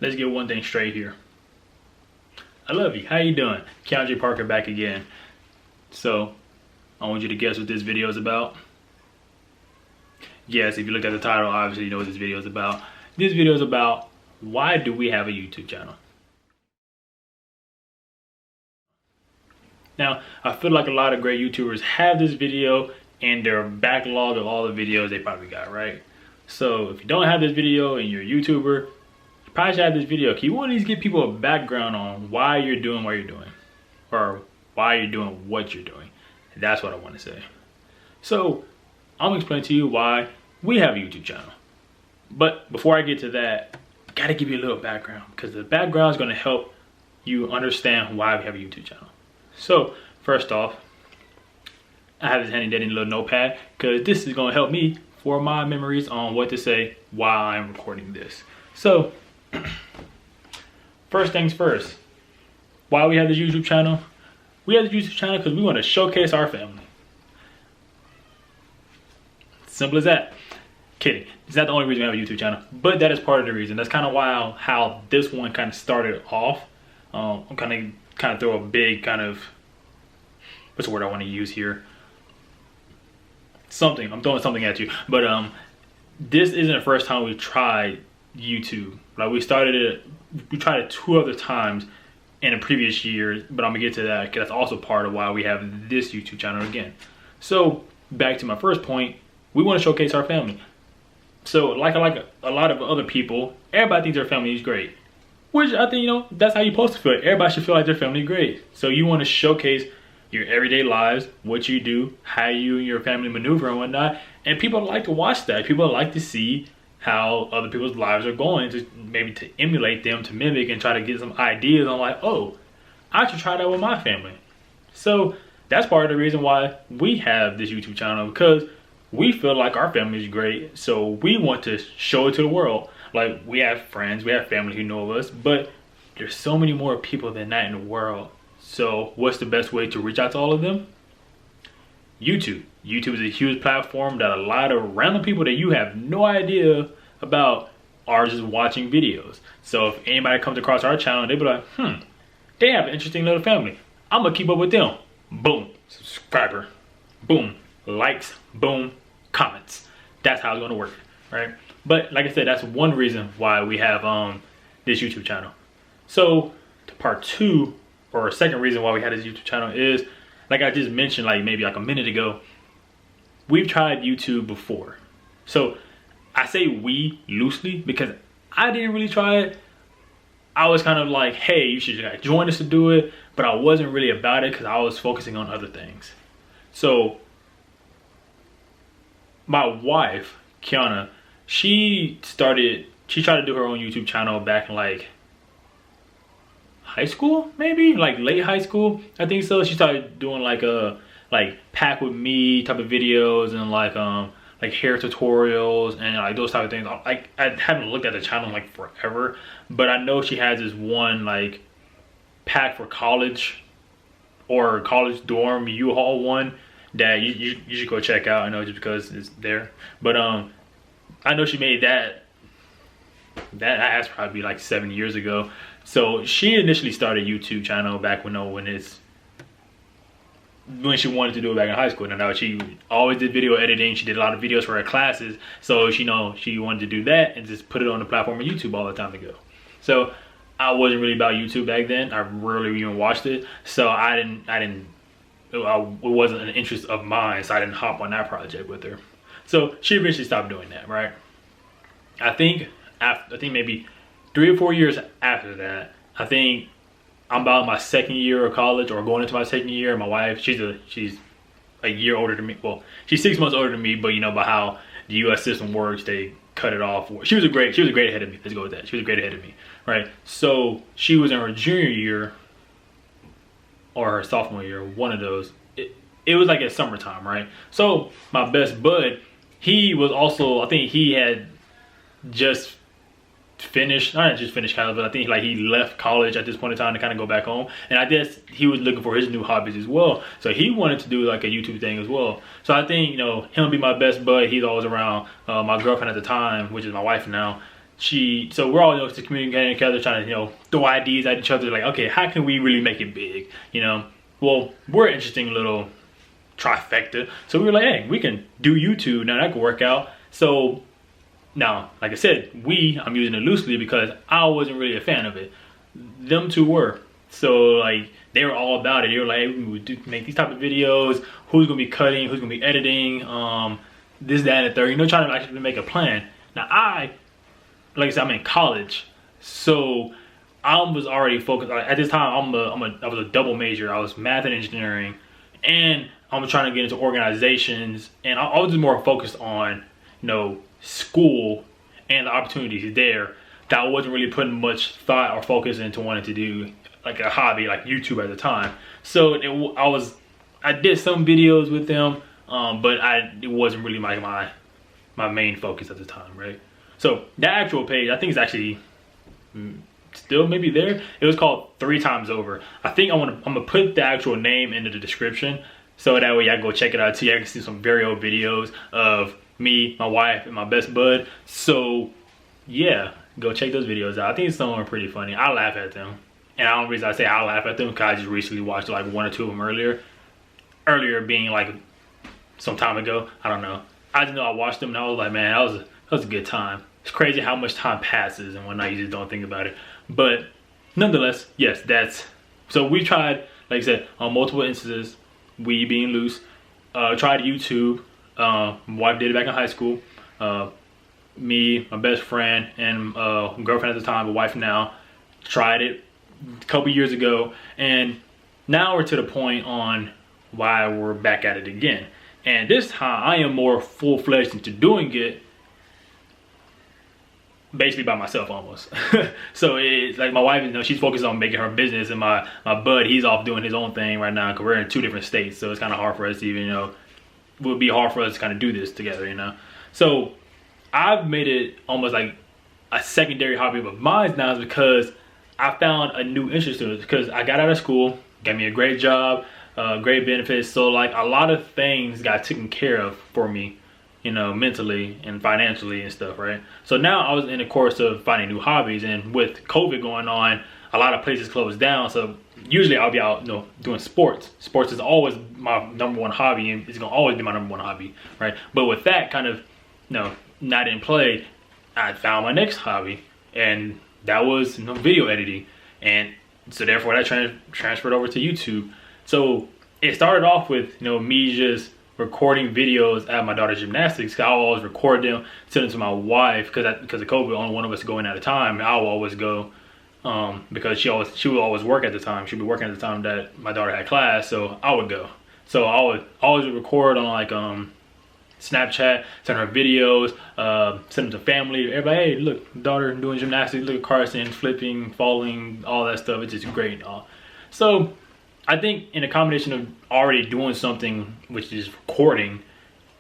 let's get one thing straight here. I love you. How you doing? Keandre Parker back again. So, I want you to guess what this video is about. Yes, if you look at the title, obviously you know what this video is about. This video is about why do we have a YouTube channel? Now, I feel like a lot of great YouTubers have this video in their backlog of all the videos they probably got, right? So if you don't have this video and you're a YouTuber, you probably should have this video. You want to at least give people a background on why you're doing what you're doing, or why you're doing what you're doing. That's what I want to say. So I'm gonna explain to you why we have a YouTube channel. But before I get to that, I gotta give you a little background, because the background is gonna help you understand why we have a YouTube channel. So first off, I have this handy dandy little notepad, because this is gonna help me for my memories on what to say while I'm recording this. So first things first, why we have this YouTube channel? We have this YouTube channel because we want to showcase our family. Simple as that. Kidding. It's not the only reason we have a YouTube channel, but that is part of the reason. That's kind of why how this one kind of started off. I'm kind of throw a big kind of, what's the word I want to use here? I'm throwing something at you. But this isn't the first time we tried YouTube. Like we tried it 2 other times in the previous years, but I'm gonna get to that because that's also part of why we have this YouTube channel again. So back to my first point, we want to showcase our family. So like a lot of other people, everybody thinks their family is great, which I think, you know, that's how you're supposed to feel. Everybody should feel like their family is great. So you want to showcase your everyday lives, what you do, how you and your family maneuver and whatnot, and people like to watch that. People like to see how other people's lives are going, to maybe to emulate them, to mimic, and try to get some ideas on like, oh, I should try that with my family. So that's part of the reason why we have this YouTube channel, because we feel like our family is great, so we want to show it to the world. Like, we have friends, we have family who know of us, but there's so many more people than that in the world. So what's the best way to reach out to all of them? YouTube. YouTube is a huge platform that a lot of random people that you have no idea about are just watching videos. So if anybody comes across our channel, they'll be like, they have an interesting little family. I'm gonna keep up with them. Boom, subscriber. Boom, likes. Boom, comments. That's how it's gonna work, right? But like I said, that's one reason why we have this YouTube channel. So to part 2, or a second reason why we had this YouTube channel is, like I just mentioned like maybe like a minute ago, we've tried YouTube before. So I say we loosely because I didn't really try it. I was kind of like, hey, you should like join us to do it, but I wasn't really about it because I was focusing on other things. So my wife, Kiana, she tried to do her own YouTube channel back in like high school, maybe like late high school, I think so. She started doing like pack with me type of videos and like hair tutorials and like those type of things. I haven't looked at the channel in like forever, but I know she has this one like pack for college or college dorm U-Haul one that you should go check out. I know just because it's there, but I know she made that has probably like 7 years ago. So she initially started a YouTube channel back when she wanted to do it back in high school. And now she always did video editing. She did a lot of videos for her classes. So she wanted to do that and just put it on the platform of YouTube all the time ago. So I wasn't really about YouTube back then. I rarely even watched it. So it wasn't an interest of mine. So I didn't hop on that project with her. So she eventually stopped doing that, right? I think maybe 3 or 4 years after that, I think I'm about my second year of college or going into my second year. My wife, she's a year older than me. Well, she's 6 months older than me, but you know about how the US system works, they cut it off. She was a great ahead of me. Let's go with that. She was a great ahead of me, right? So she was in her junior year or her sophomore year, one of those. It was like at summertime, right? So my best bud, he was also, I think he had just finished, not just finished college, but I think like he left college at this point in time to kind of go back home, and I guess he was looking for his new hobbies as well, so he wanted to do like a YouTube thing as well. So I think, you know, him be my best bud, he's always around. My girlfriend at the time, which is my wife now, so we're all just communicating together, trying to throw ideas at each other, like, okay, how can we really make it big? Well, we're an interesting little trifecta, so we were like, hey, we can do YouTube now. That could work out. So now, like I said, I'm using it loosely because I wasn't really a fan of it. Them two were. So like they were all about it. They were like, hey, we would make these type of videos. Who's gonna be cutting? Who's gonna be editing? This, that, and the third. Trying to actually make a plan. Now like I said, I'm in college, so I was already focused. At this time, I was a double major. I was math and engineering, and I'm trying to get into organizations. And I was just more focused on school and the opportunities there. That I wasn't really putting much thought or focus into wanting to do like a hobby like YouTube at the time. So I did some videos with them, but it wasn't really like my main focus at the time, right? So that actual page, I think, is actually still maybe there. It was called 3 Times Over. I think I'm gonna put the actual name into the description, so that way y'all go check it out too. Y'all can see some very old videos of me, my wife, and my best bud. So yeah, go check those videos out. I think some are pretty funny. I laugh at them, and the only reason I say I laugh at them because I just recently watched like 1 or 2 of them earlier. Earlier being like some time ago. I don't know. I just know I watched them and I was like, man, that was a good time. It's crazy how much time passes and whatnot. You just don't think about it. But nonetheless, yes, so we tried, like I said, on multiple instances, we being loose, tried YouTube. My wife did it back in high school. Me, my best friend, and girlfriend at the time, but wife now, tried it a couple years ago. And now we're to the point on why we're back at it again. And this time I am more full-fledged into doing it basically by myself almost. So it's like my wife, she's focused on making her business, and my bud, he's off doing his own thing right now because we're in 2 different states. So it's kind of hard for us to even, it would be hard for us to kind of do this together, So I've made it almost like a secondary hobby of mine now, is because I found a new interest in it. Because I got out of school, got me a great job, great benefits. So like a lot of things got taken care of for me, mentally and financially and stuff, right? So now I was in the course of finding new hobbies, and with COVID going on, a lot of places closed down. So usually I'll be out, doing sports. Sports is always my #1 hobby, and it's gonna always be my #1 hobby, right? But with that kind of, not in play, I found my next hobby, and that was video editing. And so therefore that transferred over to YouTube. So it started off with me just recording videos at my daughter's gymnastics. I will always record them, send them to my wife, because of COVID, only one of us going at a time. I will always go, because she would always work at the time. She'd be working at the time that my daughter had class, so I would go. So I would always record on like Snapchat, send her videos, send them to family. Everybody, hey, look, daughter doing gymnastics, look at Carson flipping, falling, all that stuff. It's just great and all. So I think in a combination of already doing something, which is recording,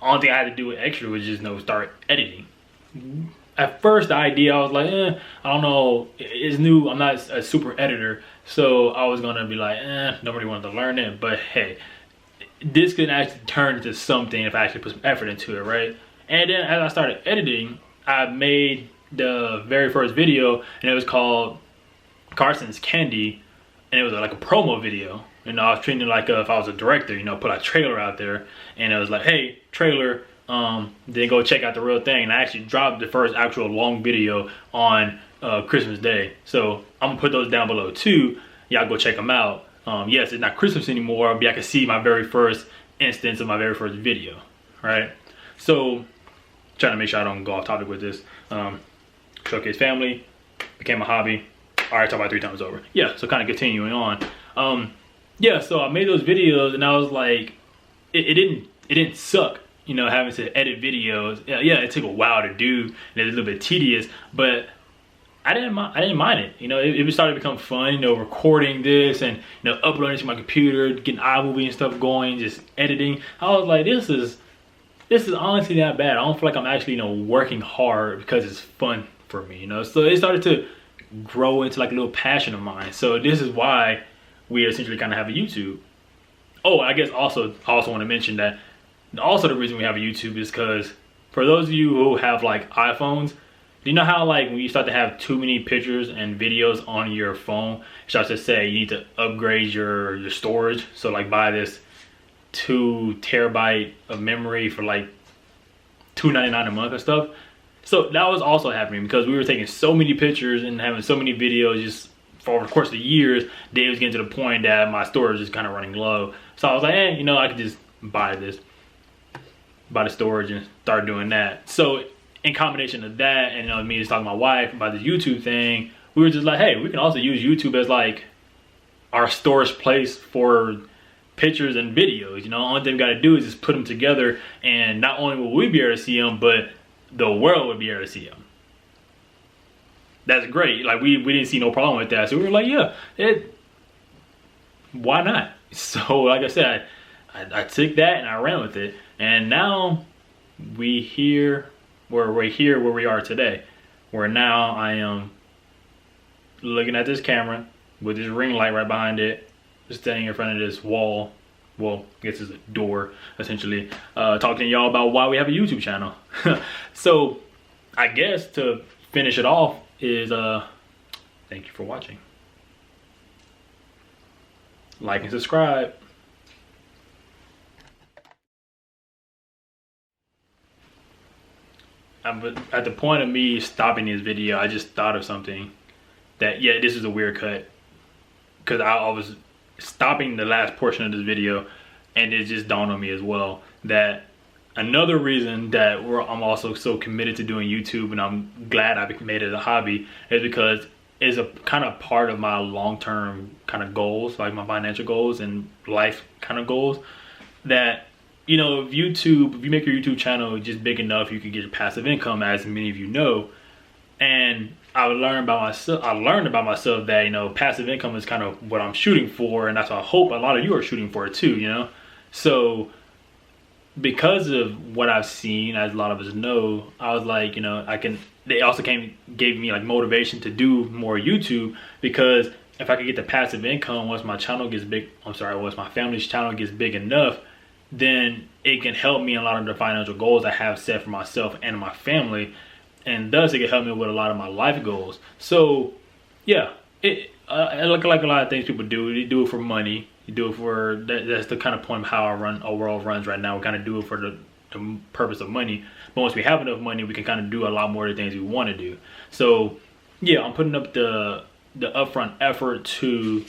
only thing I had to do extra was just start editing. At first, the idea, I was like, I don't know, it's new. I'm not a super editor, so I was gonna be like, nobody wanted to learn it. But hey, this could actually turn into something if I actually put some effort into it, right? And then as I started editing, I made the very first video, and it was called Carson's Candy, and it was like a promo video. I was treating it like if I was a director, put a trailer out there, and it was like, hey, trailer, then go check out the real thing. And I actually dropped the first actual long video on Christmas Day. So I'm gonna put those down below too. Y'all go check them out. Yes, it's not Christmas anymore, but I can see my very first instance of my very first video, right? So trying to make sure I don't go off topic with this. Showcase family, became a hobby. All right, talk about 3 Times Over. Yeah, so kind of continuing on. Yeah, so I made those videos, and I was like, it didn't suck, having to edit videos. Yeah, it took a while to do, and it was a little bit tedious, but I didn't mind it. It started to become fun, recording this and uploading to my computer, getting iMovie and stuff going, just editing. I was like, this is honestly not bad. I don't feel like I'm actually working hard because it's fun for me. So it started to grow into like a little passion of mine. So this is why we essentially kind of have a YouTube. Oh, I guess I also want to mention that also the reason we have a YouTube is because for those of you who have like iPhones, Do you know how like when you start to have too many pictures and videos on your phone, it starts to say you need to upgrade your storage? So like buy this 2 terabyte of memory for like $2.99 a month and stuff. So that was also happening because we were taking so many pictures and having so many videos just for over the course of years. Dave was getting to the point that my storage is kind of running low. So I was like, you know, I could just buy the storage and start doing that. So in combination of that, and you know, me just talking to my wife about this YouTube thing, we were just like, hey, we can also use YouTube as like our storage place for pictures and videos. You know, only thing we got to do is just put them together, and not only will we be able to see them, but the world would be able to see them. That's great. Like we didn't see no problem with that, so we were like, yeah, why not? So like I said, I took that and I ran with it, and now we're here where we are today, where now I am looking at this camera with this ring light right behind it, just standing in front of this wall. Well, I guess it's a door, essentially, talking to y'all about why we have a YouTube channel. So I guess to finish it off is thank you for watching. Like and subscribe. At the point of me stopping this video, I just thought of something that, yeah, this is a weird cut, because I was stopping the last portion of this video, and it just dawned on me as well that another reason that I'm also so committed to doing YouTube, and I'm glad I made it a hobby, is because it's a kind of part of my long-term kind of goals, like my financial goals and life kind of goals, that, you know, if you make your YouTube channel just big enough, you can get a passive income, as many of you know. And I learned about myself that, you know, passive income is kind of what I'm shooting for, and that's what I hope a lot of you are shooting for too, you know. So because of what I've seen, as a lot of us know, I was like, you know, they also gave me like motivation to do more YouTube, because if I could get the passive income once my family's channel gets big enough, then it can help me in a lot of the financial goals I have set for myself and my family, and thus it can help me with a lot of my life goals. So yeah, I look like a lot of things people do. You do it for money. You do it for that's the kind of point of how our world runs right now. We kind of do it for the purpose of money, but once we have enough money, we can kind of do a lot more of the things we want to do. So yeah, I'm putting up the upfront effort to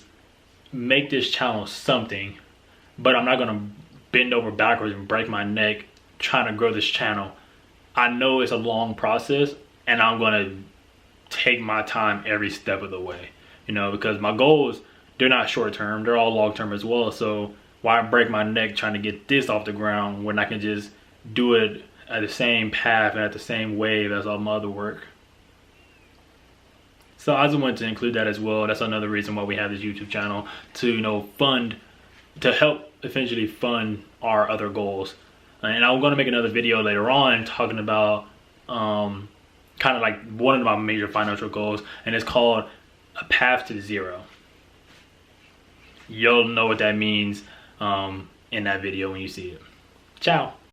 make this channel something, but I'm not gonna bend over backwards and break my neck trying to grow this channel. I know it's a long process, and I'm gonna take my time every step of the way, you know, because my goals, they're not short term, they're all long term as well. So why break my neck trying to get this off the ground when I can just do it at the same path and at the same wave as all my other work? So I just wanted to include that as well. That's another reason why we have this YouTube channel, to, you know, to help eventually fund our other goals. And I'm going to make another video later on talking about kind of like one of my major financial goals, and it's called A Path to Zero. You'll know what that means in that video when you see it. Ciao.